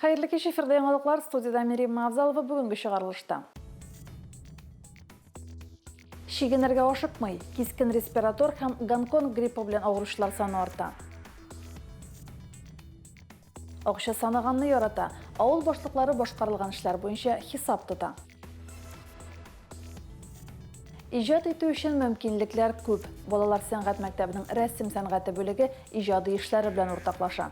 Hayırlı kеш efirde yanılıklar studiyada Meryem Mavzalova бүгінгі шығарылышта. Шигенерге ашықмай, кискен респиратор һәм Гонконг гриппы белән авыручылар саны арта. Акча санаганны ярата, авыл башлыклары башкарылган эшләр буенча хисап тота. Иҗат итү өчен мөмкинлекләр күп. Балалар сәнгать мәктәбенең рәсем сәнгате бүлеге иҗади эшләре белән уртаклаша.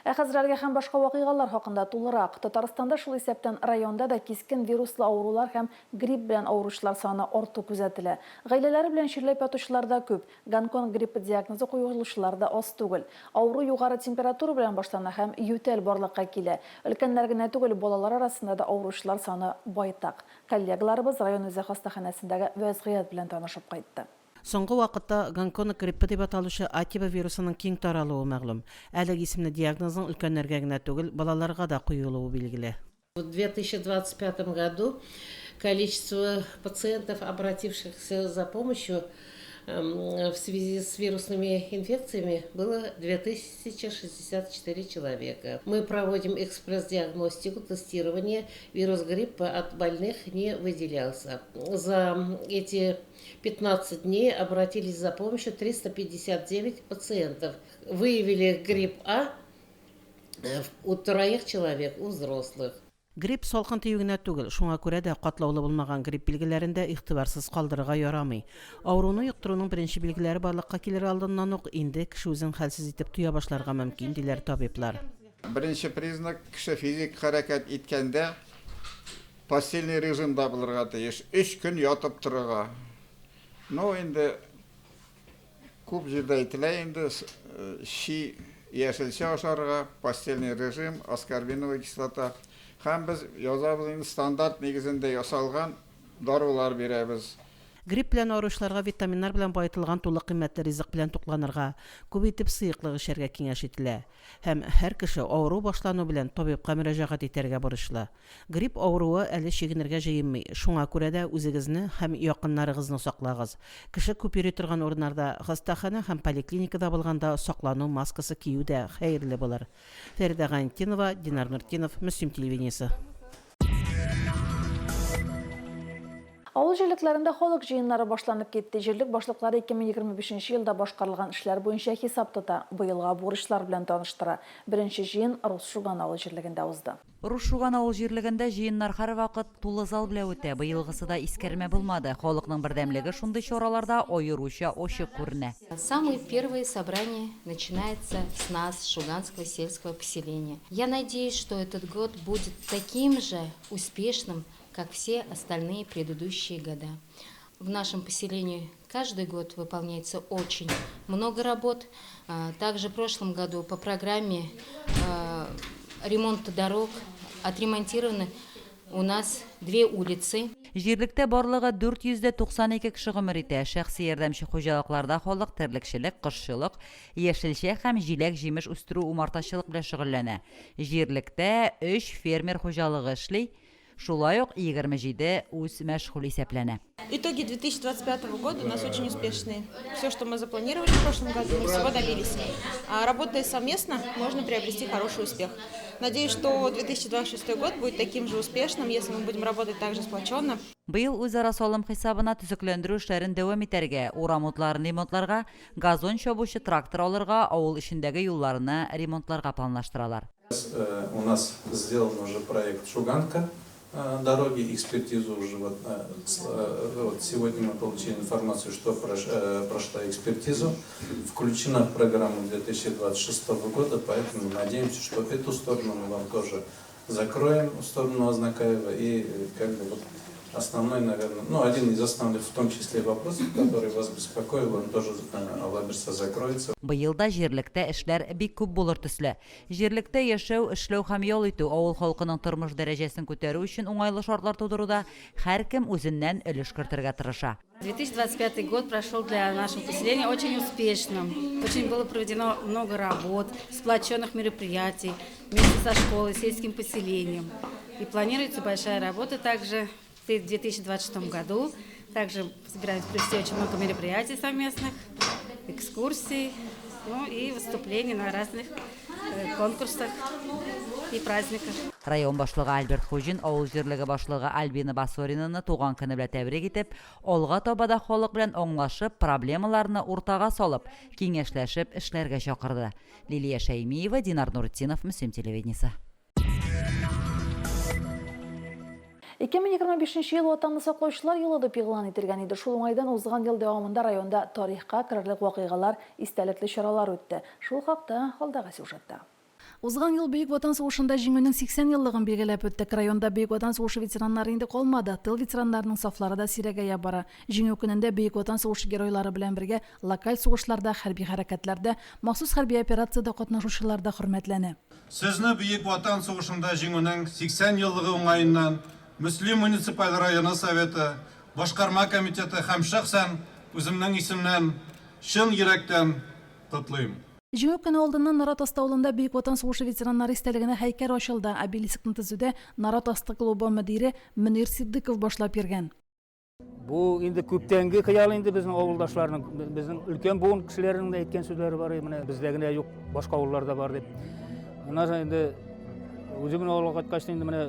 Хәзерләргә һәм башка вакыйгалар хакында тулырак. Татарстанда шул исәптән районда да кискен вируслы авырулар һәм грипп белән авыручылар саны арту күзәтелә. Гаиләләре белән чирләп ятучылар да күп. Гонконг гриппы диагнозы куелучылар да аз түгел. Авыру югары температура белән башлана һәм ютәл барлыкка килә. Өлкәннәр генә түгел, балалар арасында да авыручылар саны байтак. Коллегаларыбыз район үзәк хастаханәсендәге вазгыять белән танышып кайтты. Соңгы вакытта Гонконг гриппы дип аталучы атиба вирусының киң таралуы мәгълүм. Әлеге исемле диагнозның өлкәннәргә генә түгел, балаларга да куелуы билгеле. В 2025 году количество пациентов, обратившихся за помощью в связи с вирусными инфекциями, было 2064 человека. Мы проводим экспресс-диагностику, тестирование. Вирус гриппа от больных не выделялся. За эти 15 дней обратились за помощью 359 пациентов. Выявили грипп А у 3 человек, у взрослых. Грипп салкын тиюгенә түгел, шуңа күрә дә катлаулы булмаган грипп билгеләрендә игътибарсыз калдырырга ярамый. Авыруны йоктыруның беренче билгеләре барлыкка килер алдыннан ук инде кеше үзен хәлсез итеп туя башларга мөмкин, диләр табиблар. Беренче признак кеше физик хәрәкәт иткәндә постельный режимда булырга тиеш, 3 көн ятып торырга. Но инде күп җирдә әйтелә инде ши яшелчә ашарга, постельный режим, аскорбиновая кислота. Һәм без язабыз стандарт нигезендә ясалган дарулар бирәбез. Грипп белән авыручыларга витаминнар белән баетылган тулы кыйммәтле ризык белән тукланырга, күп итеп сыйыклык эшәргә киңәш ителә. Һәм һәр кеше авыру башлану белән табибка мөрәҗәгать итәргә бурычлы. Грипп авыруы әле чигенергә җыенмый. Шуңа күрә дә үзегезне һәм якыннарыгызны саклагыз. Кеше күп йөри торган урыннарда, хастахана һәм поликлиникада булганда саклану маскасы кию дә хәерле булыр. Фәридә Гантинова, Динар Нуртдинов, Мөслим телевидениесе. Авыл җирлекләрендә халык җыеннары башланып китте. Җирлек башлыклары 2025 елда башкарылган эшләр буенча хисап тота. Быелга бурычлар белән таныштыра. Беренче җыен Рус-Шуган авыл җирлегендә узды. Рус-Шуган авыл җирлегендә җыеннар һәрвакыт тулы зал белән үтә. Быелгысы да искәрмә булмады. Халыкның бердәмлеге шундый чараларда аеруча ачык күренә. Самое первое собрание начинается с нас, Шуганского сельского поселения. Я надеюсь, что этот год будет таким же успешным, как все остальные предыдущие года. В нашем поселении каждый год выполняется очень много работ. Также в прошлом году по программе ремонта дорог отремонтированы у нас 2 улицы. Җирлектә барлыгы 492 кеше гомер итә. Шәхси ярдәмче хуҗалыкларда халык терлекчелек, кошчылык, яшелчә һәм җиләк җимеш үстерү, умартачылык белән шөгыльләнә. Җирлектә 3 фермер хуҗалыгы эшли. Шулай ук 27 үз мәшгуль исәпләнә. Итоги 2025 года у нас очень успешные. Все, что мы запланировали в прошлом году, мы всего добились. Работая совместно, можно приобрести хороший успех. Надеюсь, что 2026 год будет таким же успешным, если мы будем работать так же сплоченно. Быел үзара салым хисабына төзекләндерү эшләрен дәвам итәргә, урамутларын ремонтларга, газон чабучы трактор алырга, авыл ишендәге юлларны ремонтларга планлаштыралар. У нас сделан уже проект Шуганка. Дороги, экспертизу уже вот сегодня мы получили информацию, что прошла экспертизу, включена в программу 2026 года, поэтому надеемся, что эту сторону мы вам тоже закроем, сторону Азнакаева, и как бы вот основной, наверное, один из основных, в том числе вопросов, который вас беспокоил, он тоже алаберса закроется. Быелда җирлектә эшләр бик күп булыр төсле. Җирлектә яшәү, эшләү һәм ял итү авыл халкының тормыш дәрәҗәсен күтәрү өчен уңайлы шартлар тудыруда һәркем үзеннән өлеш кертергә тырыша. 2025 год прошел для нашего поселения очень успешным. Очень было проведено много работ, сплоченных мероприятий вместе со школой, сельским поселением. И планируется большая работа также в 2026 году. Также собираемся провести очень много мероприятий совместных, экскурсий, Ну и выступления на разных конкурсах и праздниках. Район башлыгы Альберт Хужин, авыл җирлеге башлыгы Альбина Басоринаны туган көне белән тәбрик итеп, алга табада халык белән аңлашып, проблемаларны уртага салып, киңәшләшеп эшләргә чакырды. Лилия Шәймиева, Динар Нуртдинов, Мөслим телевидениесе. 2025 ел Ватанны саклаучылар елы дип игълан ителгән иде. Шул уңайдан узган ел дәвамында районда тарихка керлек вакыйгалар, истәлекле чаралар үтте. Шул хакта алдагы сюжетта. Узган ел Бөек Ватан сугышында җиңүнең 80 еллыгын билгеләп үттек. Районда Бөек Ватан сугышы ветераннары инде калмады. Тыл ветераннарының сафлары да сирәгәя бара. Җиңү көнендә Бөек Ватан сугышы геройлары белән бергә локаль сугышларда, хәрби хәрәкәтләрдә, махсус хәрби операциядә катнашучылар да хөрмәтләнә. Сезне Бөек Ватан сугышында җиңүнең 80 еллыгы уңаеннан Мөслим муниципаль районы советы, башкарма комитеты һәм шәхсән үземнең исемнән чын йөрәктән котлыйм. Җиңү көне алдыннан Нарат Асты авылында Бөек Ватан сугышы ветераннары истәлегенә һәйкәл ачылды. Обелискны төзүдә Нарат Асты клубы мөдире Мөнир Сиддиков башлап йөргән. Бу инде күптәнге хыял инде безнең авылдашларның, безнең өлкән буын кешеләренең дә әйткән сүзләре бар, менә бездә генә юк, башка авылларда бар дип. Менә инде үземнең авылга кайткач инде менә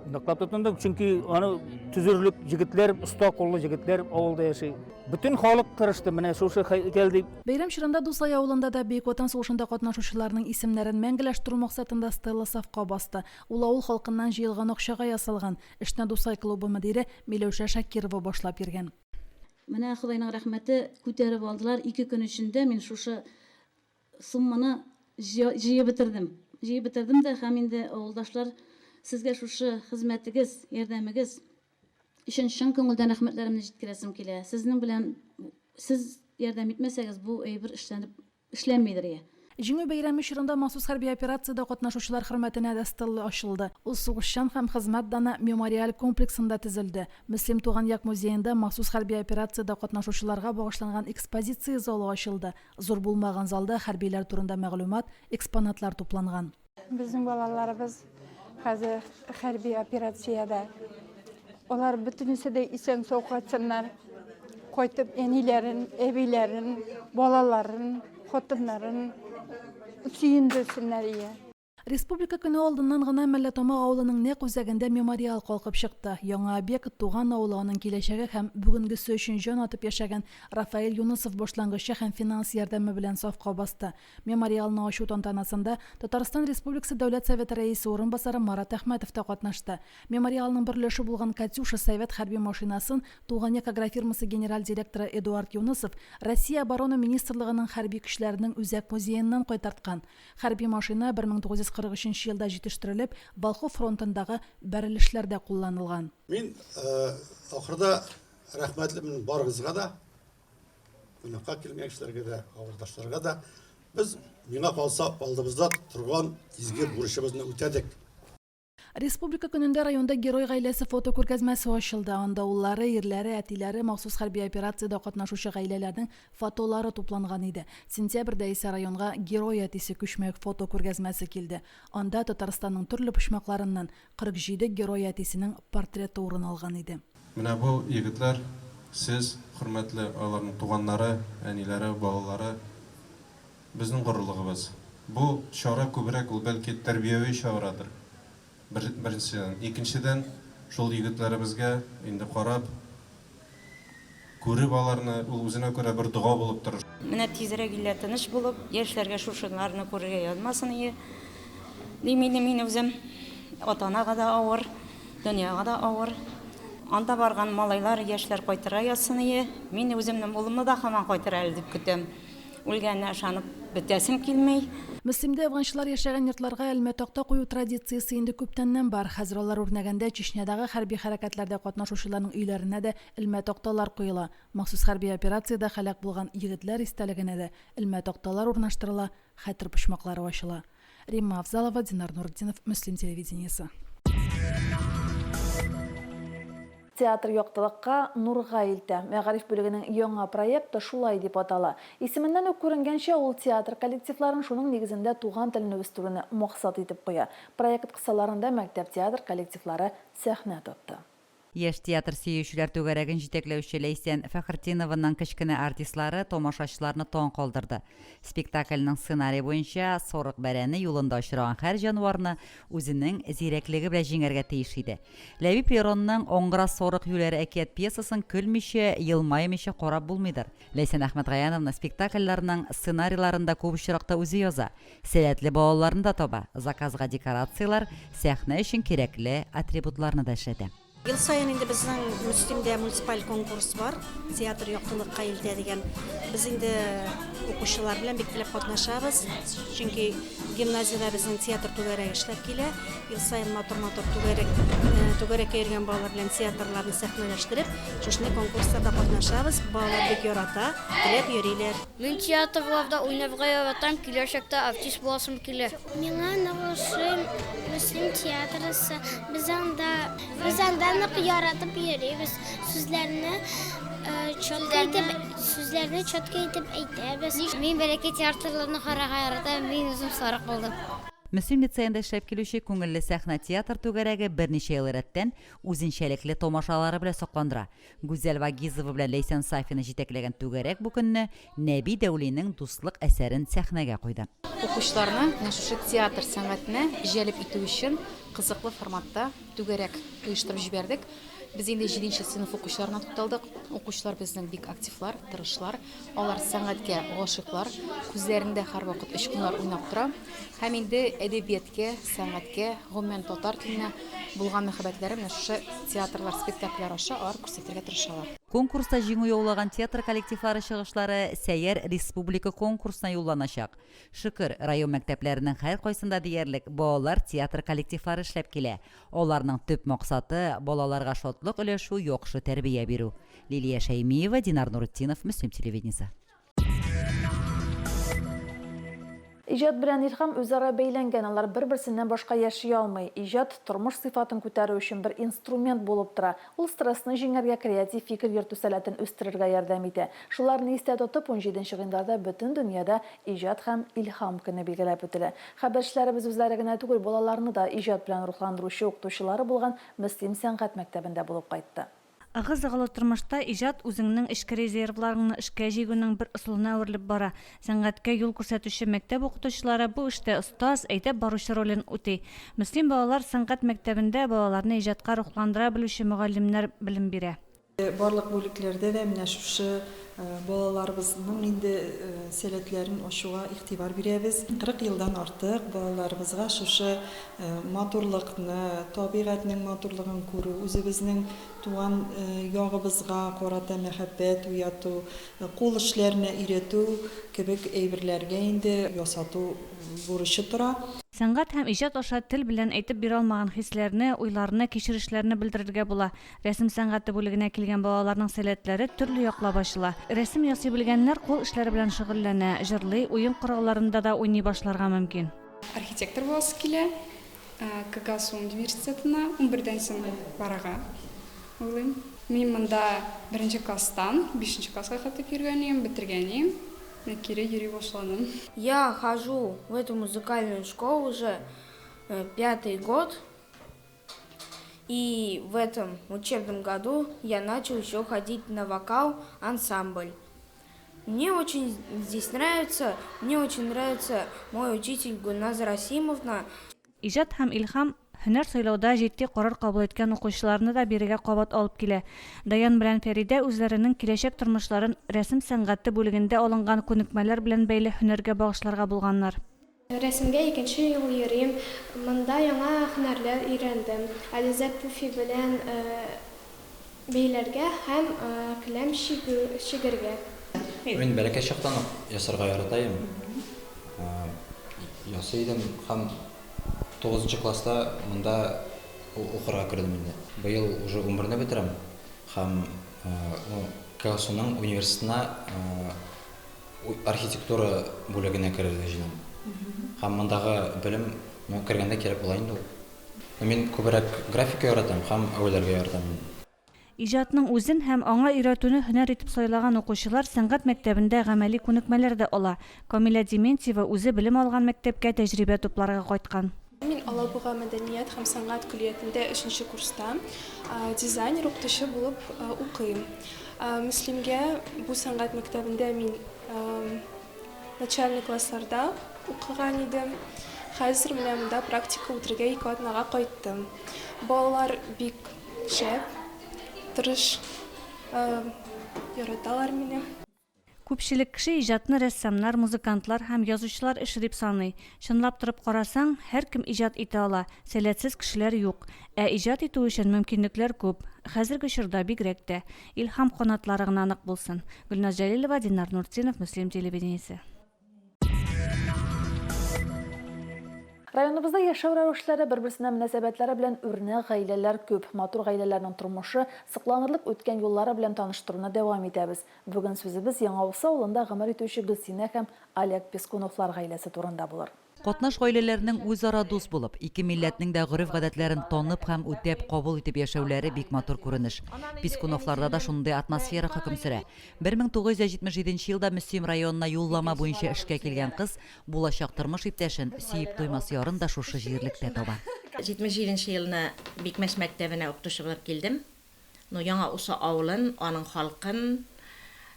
ныклап тотындым, чөнки аны төзерлек җегетләр, оста куллы җегетләр авылда яши. Бөтен халык тырышты, менә шушы хәйкәл Бәйрәм чорында Дусай авылында да Бөек Ватан сугышында катнашучыларның исемнәрен мәңгеләштерү максатында стела сафка басты. Ул авыл халкыннан җыелган акчага ясалган. Эшне Дусай клубы мөдире Миләүшә Шакирова башлап йөргән. Менә Худайның рәхмәте күтәреп алдылар. 2 көн эчендә мин шушы сумманы җыеп бетердем дә һәм инде авылдашлар сезгә шушы хезмәтегез, ярдәмегез өчен чын күңелдән рәхмәтләремне җиткерәсем килә. Сезнең белән сез ярдәм итмәсәгез, бу әйбер эшләнмидер. Җиңү бәйрәме чорында махсус хәрби операциядә катнашучылар хөрмәтенә дә стелла ачылды. Ул сугышчан һәм хезмәт даны мемориаль комплексында төзелде. Мөслим туган як музеенда махсус хәрби операциядә катнашучыларга багышланган экспозиция залы ачылды. Зур булмаган залда хәрбиләр турында мәгълүмат, экспонатлар тупланган. Безнең балаларыбыз хәзер хәрби операциядә. Олар бөтенесе дә исән сау кайтсыннар. Кайтып әниләрен, әбиләрен, балаларын, хатыннарын сөендерсеннәр. Республика көне алдыннан гына Мәлләтама авылының нәкъ үзәгендә мемориал калкып чыкты. Яңа объект туган авылының киләчәге һәм бүгенгесе өчен җан атып яшәгән Рафаэль Юнусов башлангычы һәм финанс ярдәме белән сафка басты. Мемориалны ачу тантанасында Татарстан Республикасы Дәүләт Советы рәисе орынбасары Марат Әхмәтов та катнашты. Мемориалның берләше булган Катюша совет хәрби машинасын туган як агрофирмасы генераль директоры Эдуард Юнусов Россия оборона министрлыгының хәрби көчләренең үзәк музееннан кайтарткан. Хәрби машина 1943 елда җитештерелеп, Балху фронтындагы бәрелешләрдә кулланылган. Мин ахырда рәхмәтлемен барыгызга да, кунакка килгән кешеләргә дә, авылдашларга да. Без миңа калса алдыбызда торган изге бурычыбызны үтәдек. Республика көнендә районда герой гаиләсе фотокүргәзмәсе ачылды. Анда уллары, ирләре, әтиләре, махсус хәрби операциядә катнашучы гаиләләрнең фотолары тупланган иде. Сентябрьдә исә районга герой әтисе күчмәк фотокүргәзмәсе килде. Анда Татарстанның төрле почмакларыннан 47 герой әтисенең портреты урын алган иде. Менә бу егетләр, сез, хөрмәтле аларның туганнары, әниләре, балалары, безнең горурлыгыбыз. Бу чара күбрәк ул бәлки тәрбияви чарадыр. Беренчедән, икенчедән, шул егетләребезгә инде карап, күреп аларны ул үзенә күрә бер дуга булып торыр. Менә тизрәк илә тыныч булып, яшьләргә шушыларны күрергә язмасын ие. Мин үзем ата-анага да авыр, дөньяга да авыр. Анда барган малайлар, яшьләр кайтыра язсын ие. Мин үземнең улымны да һаман кайтыра әле дип көтәм. Үлгәнне ышанып бетәсем килмәй. Мөслимдә афганчылар яшәгән йортларга әлмә такта кую традициясе инде күптәннән бар. Хәзер алар үрнәгәндә Чечнядагы хәрби хәрәкәтләрдә катнашучыларның өйләренә дә элмә такталар куела. Махсус хәрби операциядә һәлак булган егетләр истәлегенә дә элмә такталар урнаштырыла, хәтер почмаклары ачыла. Римма Авзалова, Динар Нуртдинов, Мөслим телевидениесе. Театр яктылыкка нурга илтә. Мәгариф бүлегенең яңа проекты шулай дип атала. Исеменнән үк күренгәнчә, ул театр коллективларын шуның нигезендә туган телне үстерүне максат итеп куя. Проект кысаларында мәктәп театр коллективлары сәхнә тотты. Яшь театр сөючеләр түгәрәген җитәкләүче Ләйсән Фәхретдинованың кечкенә артистлары тамашачыларны таң калдырды. Спектакльнең сценарий буенча сорык бәрәне юлында очраган һәр җанварны үзенең зирәклеге белән җиңәргә тиеш иде. Ләбиб Леронның Оңгыра сорык юләре әкият пьесасын көлмичә, елмаймыйча карап булмыйдыр. Ләйсән Әхмәтгаяновна спектакльләрнең сценарийларында күп очракта үзе яза. Сәләтле балаларны да таба. Заказга декорациялар, сәхнә өчен кирәкле атрибутларны да эшләтә. Ел сайын инде безнең Мөслимдә муниципаль конкурс бар, театр яктылыкка илтә дигән. Без инде укучылар белән бик теләп катнашабыз, чөнки гимназиядә безнең театр түгәрәге эшләп килә. Ел сайын матур түгәрәккә йөргән балалар белән театрларны сәхнәләштереп, шушындай конкурсларда катнашабыз. Балалар бик ярата, теләп йөриләр. Мин театрларда уйнарга яратам, киләчәктә артист буласым килә. Миңа Новошин Мөслим театрысы. Без анда яратып йөрибез. Сүзләрне чётко итеп әйтәбез. Мин бәләкәй театрларны карарга яратам, мин үзем сарык булдым. Мөслим лицейында эшләп килүче күңелле сәхнә театр түгәрәге берничә ел рәттән үзенчәлекле тамашалары белән сакландыра. Гүзәл Вагизова белән Ләйсән Сафина җитәкләгән түгәрәк бу көнне Нәби Дәүлинең дуслык әсәрен сәхнәгә куйды. Укучыларны шушы театр сәнгатенә җәлеп итү өчен кызыклы форматта түгәрәк оештырып җибәрдек. Без инде 7нче сыйныф укучыларына тукталдык. Укучылар безнең бик активлар, тырышлар. Алар сәнгатькә гашыйклар, күзләрендә һәрвакыт очкыннар уйнап тора. Һәм инде әдәбияткә, сәнгатькә, гомумән татар теленә булган мөхәббәтләре менә шушы театрлар, спектакльләр аша алар күрсәтергә тырышалар. Конкурста җиңү яулаган театр коллективлары чыгышлары Сәйяр республика конкурсына юлланачак. Шөкер, район мәктәпләренең һәр кайсында диярлек балалар театр коллективлары эшләп килә. Аларның төп максаты балаларга шатлык өләшү, яхшы тәрбия бирү. Лилия Шәймиева, Динар Нуретдинов, Мөслим телевидениесе. Ижад белән илһам үзара бәйләнгән, алар бер-берсеннән башка яши алмый. Ижад тормыш сыйфатын күтәрү өчен бер инструмент булып тора. Ул стрессны җиңәргә, креатив фикер йөртү сәләтен үстерергә ярдәм итә. Шуларны истә тотып, 17нче гыйнварда бөтен дөньяда ижад һәм илһам көне билгеләп үтелә. Хәбәрчеләребез үзләре генә түгел, балаларны да ижад белән рухландыручы укытучылары булган Мөслим сәнгать мәктәбендә булып кайтты. Ыгы-зыгылы тормышта ижад үзеңнең эчке резервларыңны эшкә җигүнең бер ысулына әверелеп бара. Сәнгатькә юл күрсәтүче мәктәп укытучылары бу эштә остаз, әйтеп баручы ролен үти. Мөслим балалар сәнгать мәктәбендә балаларны ижадка рухландыра белүче мөгаллимнәр белем бирә. Барлык бүлекләрдә дә менә шушы балаларыбызның инде сәләтләрен ачуга игътибар бирәбез. 40 елдан артык балаларыбызга шушы матурлыкны, табигатьнең матурлыгын күрү, үзебезнең туган ягыбызга карата мәхәббәт уяту, кул эшләренә өйрәтү кебек әйберләргә инде ясату бурычы тора. Сәнгать һәм ижад аша тел белән әйтеп бирә алмаган хисләрне, уйларны, кичерешләрне белдерергә була. Рәсем сәнгате бүлегенә килгән балаларның сәләтләре төрле яклап ачыла. Рәсем ясый белгәннәр кул эшләре белән шөгыльләнә, җырлый, уен коралларында да уйный башларга мөмкин. Архитектор буласы килә, КГСУ университетына 11дән соң барага. Уйлыйм. Мин монда 1нче класстан 5нче класска кайтып йөргәнем, бетергәнем. Я хожу в эту музыкальную школу уже 5-й год, и в этом учебном году я начал еще ходить на вокал-ансамбль. Мне очень здесь нравится, мой учитель Гульназа Расимовна. Ижад һәм илһам һөнәр сайлауда җитди карар кабул иткән укучыларны да бирегә кабат алып килә. Даян белән Фәридә үзләренең киләчәк тормышларын рәсем сәнгате бүлегендә алынган күнекмәләр белән бәйле һөнәргә багышларга булганнар. Рәсемгә 2нче ел йөрим. Монда яңа һөнәрләр өйрәндем. Ализа Пуфи белән бәйләргә һәм каләм чигергә. Мин бәләкәй чактан ясарга яратайм. Ясыйдым һәм 9нчы класста монда укырга кирдем инде. Быел уже 11-не бетерәм һәм КГСУның университетына архитектура бүлегенә керергә җыенам. Һәм мондагы белем кергәндә кирәк була инде ул. Мин күбрәк графика яратам һәм әүләргә яратам. Ижадның үзен һәм аңа өйрәтүне һөнәр итеп сайлаган укучылар сәнгать мәктәбендә гамәли күнекмәләр дә ала. Камила Дементьева үзе белем алган мәктәпкә тәҗрибә тупларга кайткан. Мен Алабуга мәдәният һәм сәнгать күлиятендә 3нче курста дизайнер укытучы булып укыйм. Мөслимгә бу сәнгать мәктәбендә мин начальник классларда укыган идем. Хәзер менә монда практика үтәргә 2 атнага кайттым. Балалар бик шәп, тырыш, яраталар мине. Күпчелек кеше иҗатны рәссамнар, музыкантлар һәм язучылар эше дип саный. Чынлап торып карасаң, һәркем иҗат итә ала, сәләтсез кешеләр юк. Ә иҗат итү өчен мөмкинлекләр күп. Хәзерге чорда бигрәк тә илһам канатлары гына нык булсын. Гөлназ Җәлилова, Динар Нуртдинов, Мөслим телевидениесе. Районыбызда яшәү рәвешләре бер-берсенә мөнәсәбәтләре белән үрнәк гаиләләр күп. Матур гаиләләрнең тормышы сокланырлык үткән юллары белән таныштыруны дәвам итәбез. Бүген сүзебез Яңавылсы авылында гомер итүче Гөлсинә һәм Олег Пескуновлар гаиләсе турында булыр. Катнаш гаиләләрнең үзара дус булып, ике милләтнең дә гореф-гадәтләрен танып һәм үтәп кабул итеп яшәүләре бик матур күренеш. Пескуновларда да шундый атмосфера хөкем сөрә. 1977 елда Мөслим районына юллама буенча эшкә килгән кыз булачак тормыш иптәшен сөеп туймас ярын да шушы җирлектә таба. 77 елны Бикмәс мәктәбенә укытучы булып килдем. Яңавылсы авылын, аның халкын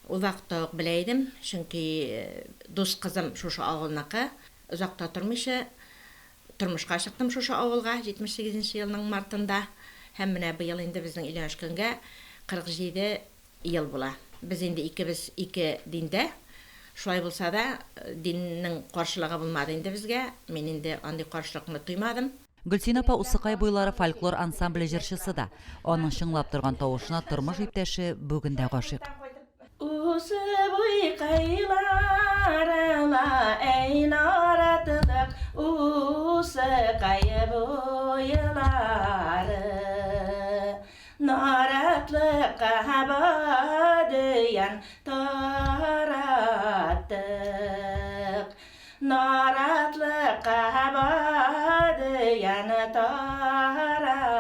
узакта ук белә идем, чөнки дус кызым шушы авылныкы. Узакта тормыйча тормышка чыктым шушы авылга 78 елның мартында. Һәм менә быел инде безнең өйләнешкәнгә 47 ел була. Без инде икебез ике диндә. Шулай булса да, диннең каршылыгы булмады инде безгә. Мин инде андый каршылыкны туймадым. Гөлсинә апа Усыкай буйлары фольклор ансамбле җырчысы да. Аның шыңлап торган тавышына тормыш иптәше бүген дә гашыйк. Усы буйкайларыма эй наратылык, Усыкай буйлары наратлыкка бадыян тараттык, наратлыкка бадыян тараттык.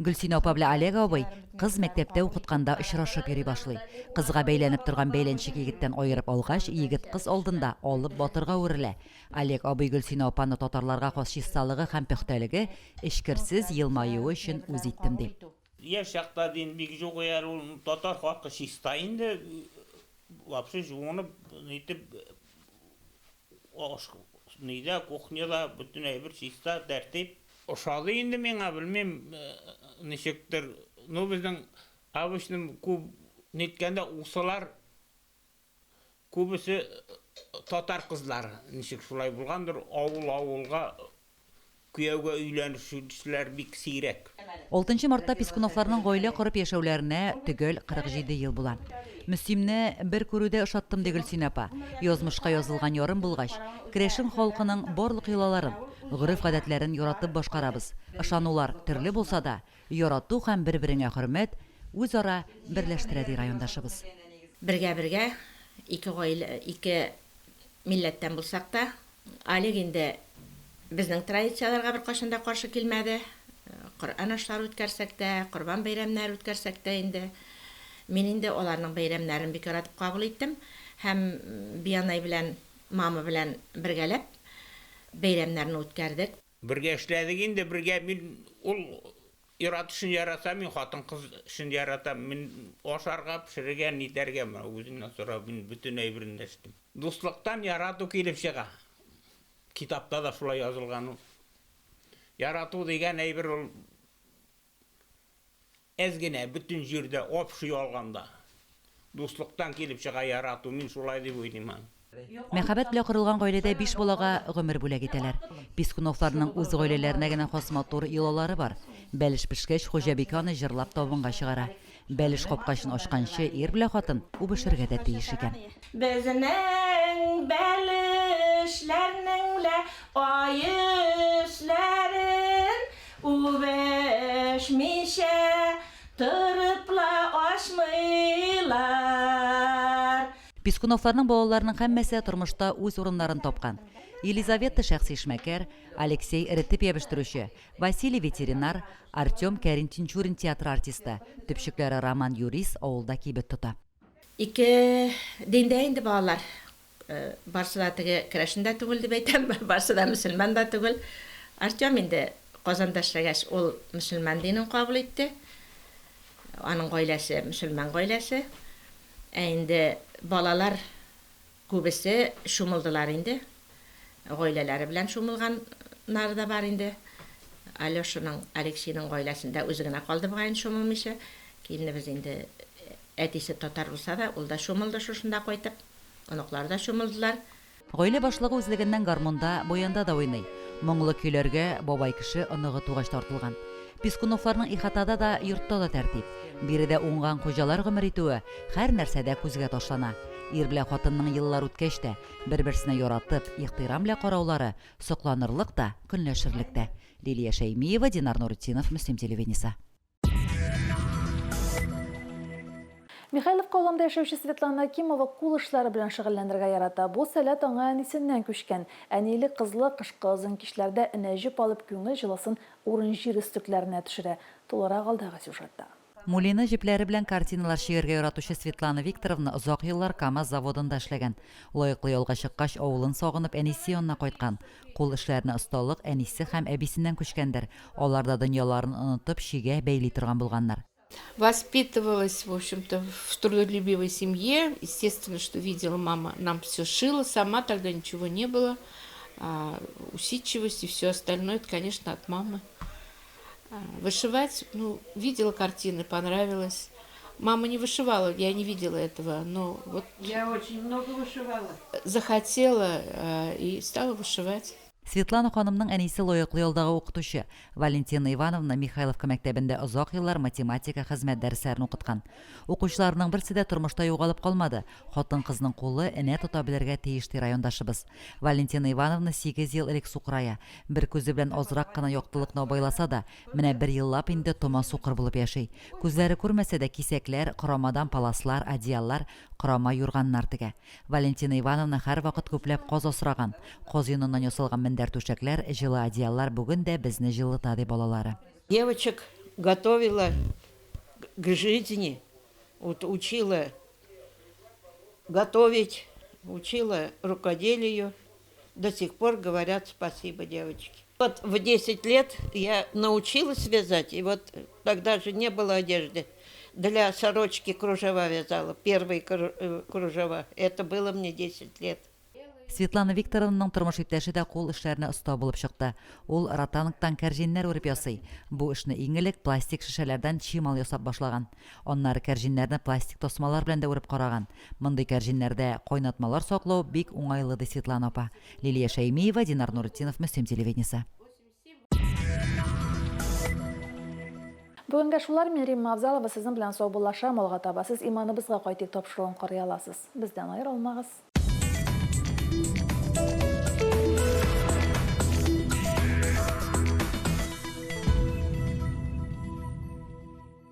Гөлсинә апа белән Олег абый кыз мәктәптә укытканда очрашып йөри башлый. Кызга бәйләнеп торган бәйләнчек егеттән аерып алгач, егет кыз алдында алып батырга үрелә. Олег абый Гөлсинә апаны татарларга хас чисталыгы һәм пөхтәлеге эшкерсез елмаюы өчен үз иттем ди. Яшь чакта дин бик жук яр ул татар халкы чиста инде. Вообще жуынып, нитеп нидә кухняда бөтенләй бер чиста тәртип. Ошады инде миңа белмим ничектер. Ну безнең обычным күп ниткәндә усалар күбесе татар кызлары. Ничек шулай булгандыр, авылга күйәүгә өйләнүчеләр бик сирәк. 6 мартта Пескуновларның гаилә корып яшәүләренә төгәл 47 ел була. Мөслимне бер күрүдә ошаттым ди Гөлсинә апа. Язмышка язылган ярым булгач, Крешен халкының барлык йолаларын, гореф-гадәтләрен яратып башкарабыз. Ышанулар төрле булса да, ярату һәм бер-береңә хөрмәт үзара берләштерә ди райондашыбыз. Бергә ике гаилә, ике милләттән булсак та, Олег инде безнең традицияларга бер кашын да каршы килмәде. Коръән ашлары үткәрсәк тә, Корбан бәйрәмнәре үткәрсәк тә инде мин инде аларның бәйрәмнәрен бик яратып кабул иттем. Һәм Биянай белән, мама белән бергәләп бәйрәмнәрне үткәрдек. Бергә эшләдек инде, бергә мин ул яратышын яратам, мин хатын кыз өчен яратам. Мин ашарга, пешерергә, нитәргә үзеннән сорап мин бүтән әйберен эштем. Дуслыктан ярату килеп чыга. Китапта да шулай язылган. Ярату дигән әйбер ул әзгенә бүтән җирдә общий алганда. Дуслыктан килеп чыга ярату, мин шулай дип уйлыйм. Мәхәббәт белән корылган гаиләдә 5 балага гомер бүләк итәләр. Пескуновларның үз гаиләләренә генә хас матур йолалары бар. Бәлеш пешкәч, Хуҗабикә аны җырлап табынга чыгара. Бәлеш капкачын ачканчы ир белән хатын үбешергә дә тиеш икән. Безнең бәлешләрнең лә аюшларын үбешмичә тырыпла ашмыйлар. Пескуновларның балаларының һәммәсе тормышта үз урыннарын тапкан. Елизавета шәхси эшмәкәр, Алексей эретеп ябештыручы, Василий ветеринар, Артем Кәрин-Тинчурин театр артисты, төпчекләре Роман юрист авылда кибет тота. Ике диндә инде балалар барсы да теге керәшен дә түгел дип әйтәм, барсы да мөселман да түгел. Артем инде Казанда эшләгәч, ул мөселман динен кабул итте. Аның гаиләсе мөселман гаиләсе. Инде балалар күбесе шумылдылар инде. Гаиләләре белән шумылганнар да бар инде. Алешаның, Алексейның гаиләсендә үзе генә калды бугай шумылмыйча. Кийинде без инде әтисе татар булса да, ул да шумылды шушында кайтып. Оныклар да шумылдылар. Гаилә башлыгы үзлегеннән гармунда, боянда да уйный. Моңлы көйләргә бабай кеше оныгы тугач тартылган. Пискуновларның ихатада да, йортта да тәртип. Биредә уңган хуҗалар гомер итүе һәр нәрсәдә күзгә ташлана. Ир белән хатынның еллар үткәч тә бер-берсенә яратып, ихтирам белән караулары сокланырлык та, көнләшерлек тә. Лилия Шәймиева, Динар Нурутдинов, Мөслим телевидениесе. Михайловка ауылында яшәүче Светлана Акимова кул эшләре белән шөгыльләнергә ярата. Бу сәләт аңа әнисеннән күчкән. Әниле кызлы кышкы озын кичләрдә энәҗеп алып күңел җылысын урын җир өстлекләренә төшерә. Тулырак алдагы сюжетта. Мулина җипләре белән картиналар шигырьгә яратучы Светлана Викторовна озак еллар КАМАЗ заводында эшләгән. Лаеклы ялга чыккач, авылын сагынып әнисе янына кайткан. Кул эшләренә осталык әнисе һәм әбисеннән күчкәндер. Алар да дөньяларын онытып, шигә бәйли торган булганнар. Воспитывалась, в общем-то, в трудолюбивой семье. Естественно, что видела мама, нам все шила, сама тогда ничего не было. Усидчивость и все остальное, это, конечно, от мамы. Вышивать, видела картины, понравилось. Мама не вышивала, я не видела этого, но вот... Я очень много вышивала. Захотела и стала вышивать. Светлана ханымның әнисе лаеклы ялдагы укытучы. Валентина Ивановна Михайловка мәктәбендә озак еллар математика хезмәт дәресләрен укыткан. Укучыларның берсе дә тормышта югалып калмады. Хатын-кызның кулы энә тота белергә тиешти райондашыбыз. Валентина Ивановна 8 ел элек сукрая. Бер күзе белән азрак кына яктылыкны байласа да, менә бер еллап инде тома сукыр булып яши. Күзләре күрмәсә дә кисәкләр, корамадан паласлар, одеяллар, корама юрганнар тегә. Валентина Ивановна һәр вакыт күпләп каз асраган. Каз йоныннан ясалган мендәр түшәкләр, җылы одеяллар бүген дә безне җылыта ди балалары. Девочек готовила к жизни, вот учила готовить, учила рукоделию. До сих пор говорят спасибо, девочки. Вот в 10 лет я научилась вязать, и вот тогда же не было одежды. Для сорочки кружева вязала, первые кружева. Это было мне 10 лет. Светлана Викторовнаның тормыш иптәше дә кул эшләренә оста булып чыкты. Ул ротангтан кәрҗиннәр үреп ясый. Бу эшне иң элек пластик шешәләрдән чимал ясап башлаган. Аннары кәрҗиннәрне пластик тосмалар белән дә үреп караган. Мондый кәрҗиннәрдә кайнатмалар саклау бик уңайлы ди Светлана апа. Лилия Шәймиева, Динар Нурутдинов, Мөслим телевидениесе. Бүгенге шулар, мен Римма Авзалова сезнең белән саубуллашам, алга таба сез иманыбызга кайтып тапшыруын карый аласыз. Бездән аерылмагыз.